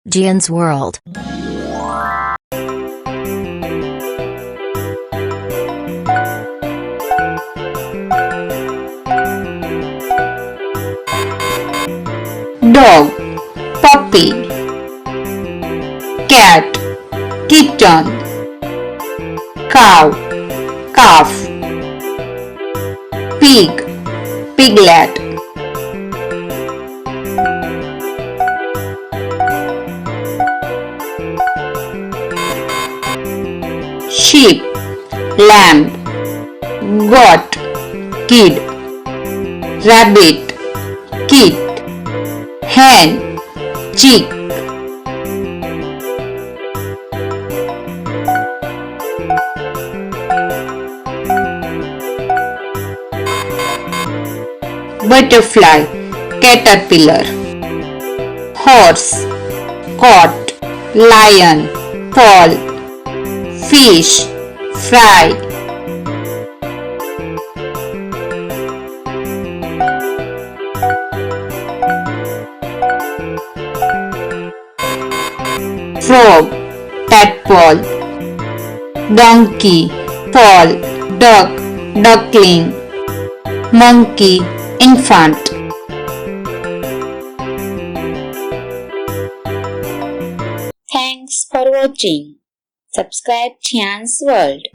Gian's World. Dog, puppy, cat, kitten, cow, calf, pig, piglet, sheep, lamb, goat, kid, rabbit, kit, hen, chick, butterfly, caterpillar, horse, goat, lion, foal, fish, fry, frog, tadpole, donkey, foal, duck, duckling, monkey, infant. Thanks for watching. Subscribe Gian's World.